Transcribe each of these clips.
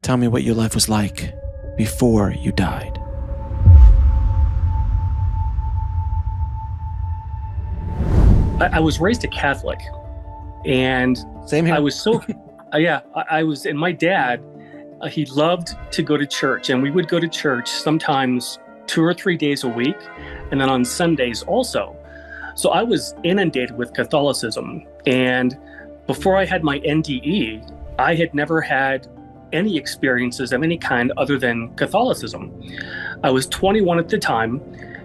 Tell me what your life was like before you died. I was raised a Catholic, and Same here. I was so, I was, and my dad, he loved to go to church, and we would go to church sometimes 2 or 3 days a week, and then on Sundays also. So I was inundated with Catholicism, and before I had my NDE, I had never had any experiences of any kind other than Catholicism. I was 21 at the time,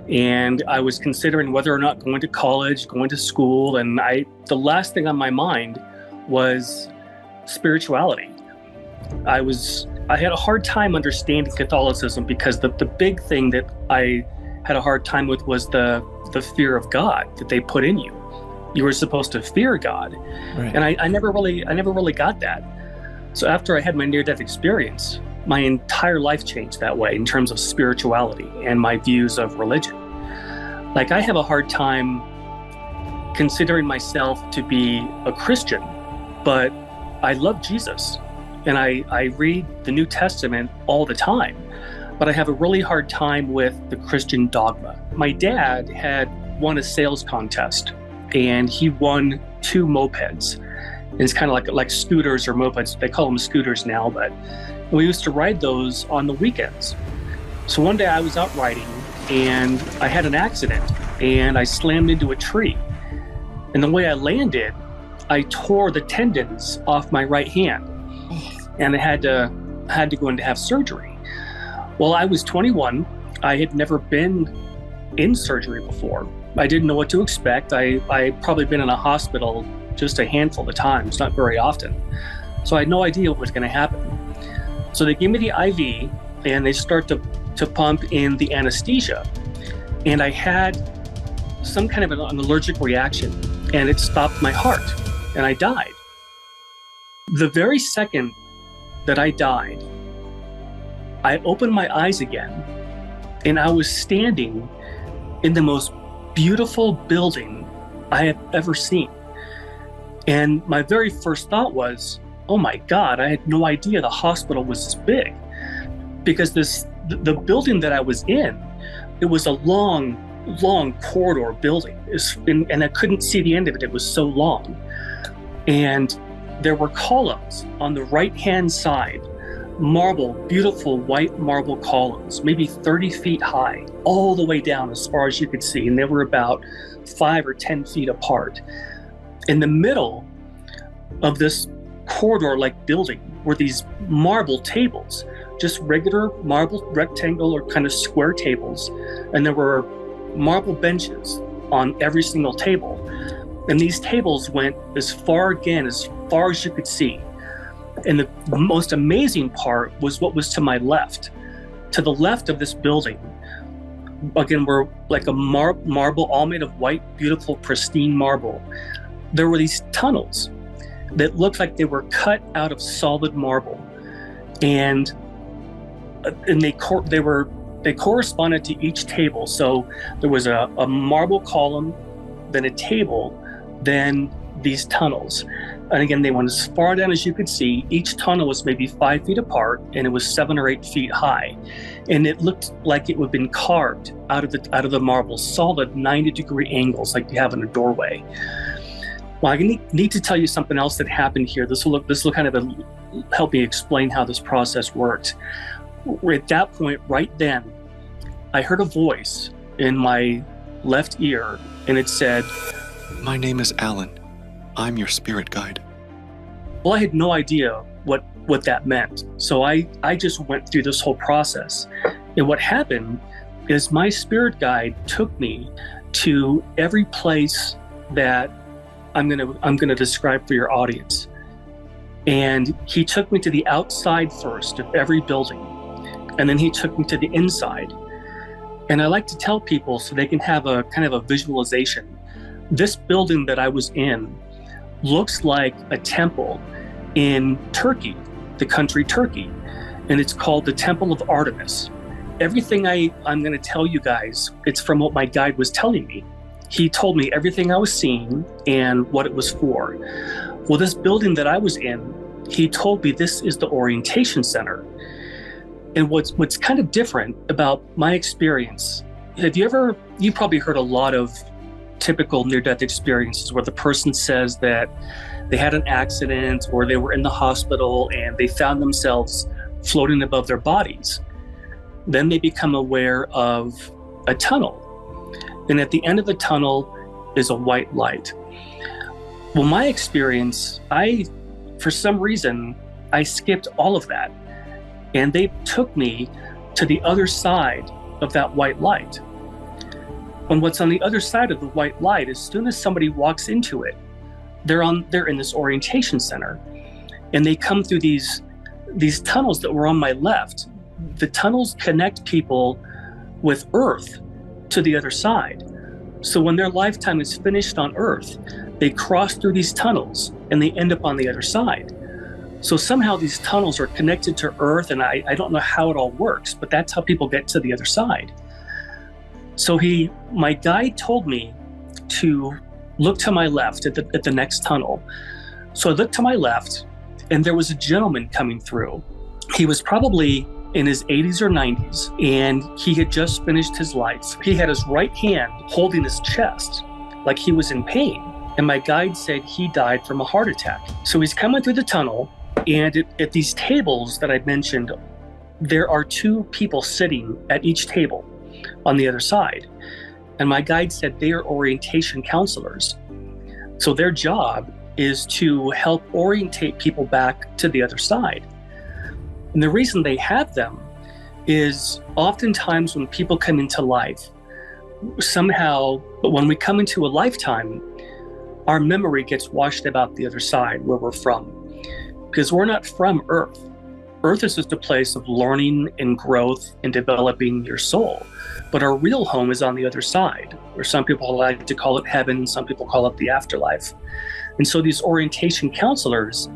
and I was considering whether or not going to college, going to school, and the last thing on my mind was spirituality. I had a hard time understanding Catholicism because the big thing that I had a hard time with was the fear of God that they put in you. You were supposed to fear God, Right. and I never really got that. So after I had my near-death experience, my entire life changed that way in terms of spirituality and my views of religion. Like, I have a hard time considering myself to be a Christian, but I love Jesus, and I read the New Testament all the time, but I have a really hard time with the Christian dogma. My dad had won a sales contest, and he won 2 mopeds. And it's kind of like scooters or mopeds. They call them scooters now, but we used to ride those on the weekends. So one day I was out riding, and I had an accident, and I slammed into a tree. And the way I landed, I tore the tendons off my right hand, and I had to go in to have surgery. Well, I was 21. I had never been in surgery before. I didn't know what to expect. I'd probably been in a hospital just a handful of times, not very often. So I had no idea what was going to happen. So they gave me the IV, and they start to pump in the anesthesia. And I had some kind of an allergic reaction, and it stopped my heart, and I died. The very second that I died, I opened my eyes again, and I was standing in the most beautiful building I have ever seen. And my very first thought was, oh my God, I had no idea the hospital was this big. Because the building that I was in, it was a long corridor building. And I couldn't see the end of it. It was so long. And there were columns on the right-hand side, beautiful white marble columns, maybe 30 feet high, all the way down as far as you could see. And they were about 5 or 10 feet apart. In the middle of this corridor-like building were these marble tables, just regular marble rectangle or kind of square tables. And there were marble benches on every single table. And these tables went as far as you could see. And the most amazing part was what was to my left. To the left of this building, again, were like a marble, all made of white, beautiful, pristine marble. There were these tunnels that looked like they were cut out of solid marble, and they corresponded to each table. So there was a marble column, then a table, then these tunnels. And again, they went as far down as you could see. Each tunnel was maybe 5 feet apart, and it was 7 or 8 feet high. And it looked like it would have been carved out of the marble, solid 90-degree angles like you have in a doorway. Well, I need to tell you something else that happened here. This will kind of help me explain how this process worked. At that point, right then, I heard a voice in my left ear, and it said, "My name is Alan. I'm your spirit guide." Well, I had no idea what that meant. So I just went through this whole process. And what happened is my spirit guide took me to every place that I'm gonna describe for your audience. And he took me to the outside first of every building, and then he took me to the inside. And I like to tell people so they can have a kind of a visualization. This building that I was in looks like a temple in Turkey, the country Turkey, and it's called the Temple of Artemis. Everything I'm going to tell you guys, it's from what my guide was telling me. He told me everything I was seeing and what it was for. Well, this building that I was in, he told me this is the orientation center. And what's kind of different about my experience, you probably heard a lot of typical near-death experiences where the person says that they had an accident or they were in the hospital and they found themselves floating above their bodies. Then they become aware of a tunnel. And at the end of the tunnel is a white light. Well, my experience, for some reason, I skipped all of that. And they took me to the other side of that white light. And what's on the other side of the white light, as soon as somebody walks into it, they're in this orientation center. And they come through these tunnels that were on my left. The tunnels connect people with Earth to the other side. So when their lifetime is finished on Earth, they cross through these tunnels and they end up on the other side. So somehow these tunnels are connected to Earth, and I don't know how it all works, but that's how people get to the other side. So my guide told me to look to my left at the next tunnel. So I looked to my left, and there was a gentleman coming through. He was probably in his 80s or 90s, and he had just finished his life. He had his right hand holding his chest like he was in pain. And my guide said he died from a heart attack. So he's coming through the tunnel, and at these tables that I mentioned, there are two people sitting at each table on the other side. And my guide said they are orientation counselors. So their job is to help orientate people back to the other side. And the reason they have them is oftentimes when people come into life, but when we come into a lifetime, our memory gets washed about the other side where we're from. Because we're not from Earth. Earth is just a place of learning and growth and developing your soul. But our real home is on the other side, or some people like to call it heaven, some people call it the afterlife. And so these orientation counselors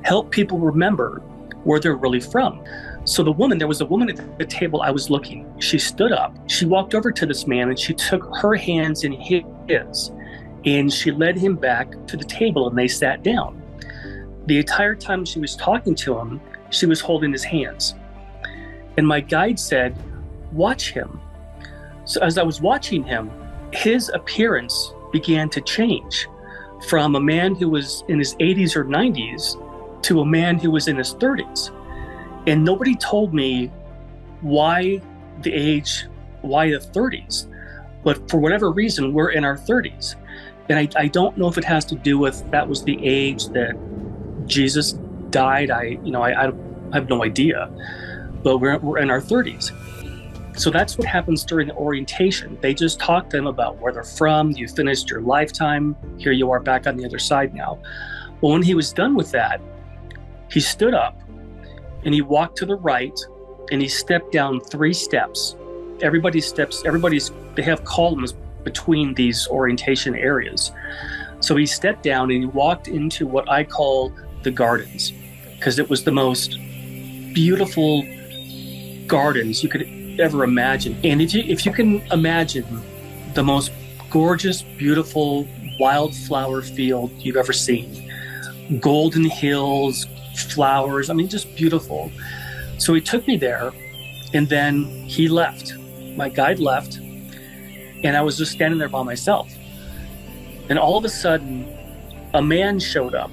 help people remember where they're really from. So there was a woman at the table I was looking. She stood up, she walked over to this man, and she took her hands in his, and she led him back to the table, and they sat down. The entire time she was talking to him, she was holding his hands. And my guide said, "Watch him." So as I was watching him, his appearance began to change from a man who was in his 80s or 90s to a man who was in his 30s. And nobody told me why the 30s. But for whatever reason, we're in our 30s. And I don't know if it has to do with that was the age that Jesus died. I have no idea, but we're in our 30s. So that's what happens during the orientation. They just talk to them about where they're from. You finished your lifetime. Here you are back on the other side now. Well, when he was done with that, he stood up and he walked to the right and he stepped down 3 steps. They have columns between these orientation areas. So he stepped down and he walked into what I call the gardens, because it was the most beautiful gardens you could ever imagine. And if you can imagine the most gorgeous, beautiful wildflower field you've ever seen, golden hills, flowers, just beautiful. So he took me there, and then he left. My guide left, and I was just standing there by myself. And all of a sudden, a man showed up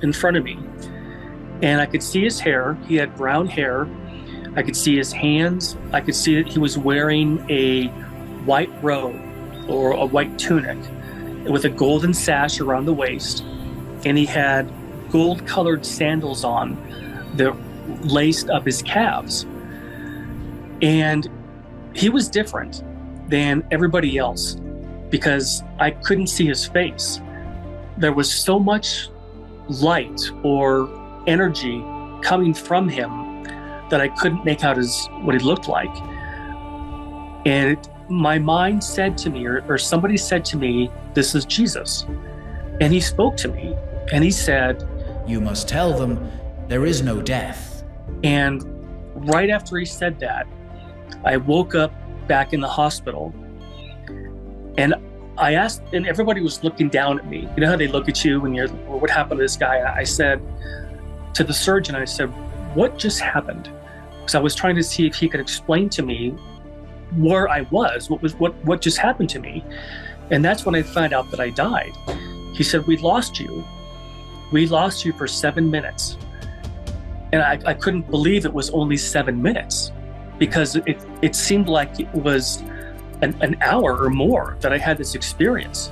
in front of me, and I could see his hair. He had brown hair. I could see his hands. I could see that he was wearing a white robe or a white tunic with a golden sash around the waist, and he had gold-colored sandals on that laced up his calves. And he was different than everybody else because I couldn't see his face. There was so much light or energy coming from him that I couldn't make out what he looked like. And my mind said to me, or somebody said to me, "This is Jesus." And he spoke to me and he said, "You must tell them there is no death." And right after he said that, I woke up back in the hospital, and I asked, and everybody was looking down at me. You know how they look at you when you're, well, what happened to this guy? I said, to the surgeon. I said, what just happened? Because I was trying to see if he could explain to me where I was, what just happened to me. And that's when I found out that I died. He said, we lost you. We lost you for 7 minutes. And I couldn't believe it was only 7 minutes, because it seemed like it was an hour or more that I had this experience.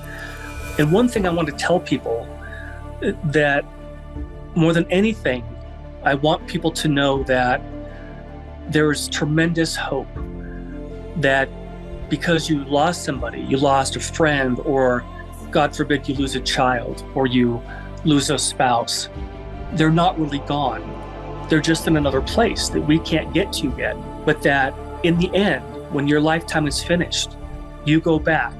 And one thing I want to tell people, that more than anything, I want people to know that there is tremendous hope, that because you lost somebody, you lost a friend, or God forbid you lose a child, or you lose a spouse, they're not really gone. They're just in another place that we can't get to yet. But that in the end, when your lifetime is finished, you go back.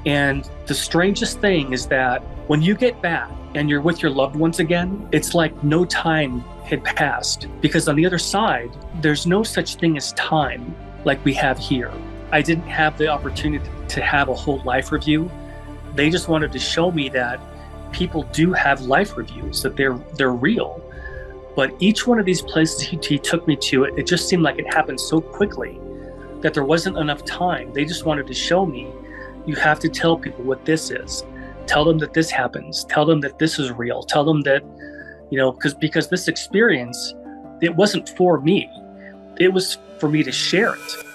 And the strangest thing is that when you get back and you're with your loved ones again, it's like no time had passed, because on the other side, there's no such thing as time like we have here. I didn't have the opportunity to have a whole life review. They just wanted to show me that people do have life reviews, that they're real. But each one of these places he took me to, it just seemed like it happened so quickly that there wasn't enough time. They just wanted to show me, you have to tell people what this is. Tell them that this happens. Tell them that this is real. Tell them that, because this experience, it wasn't for me. It was for me to share it.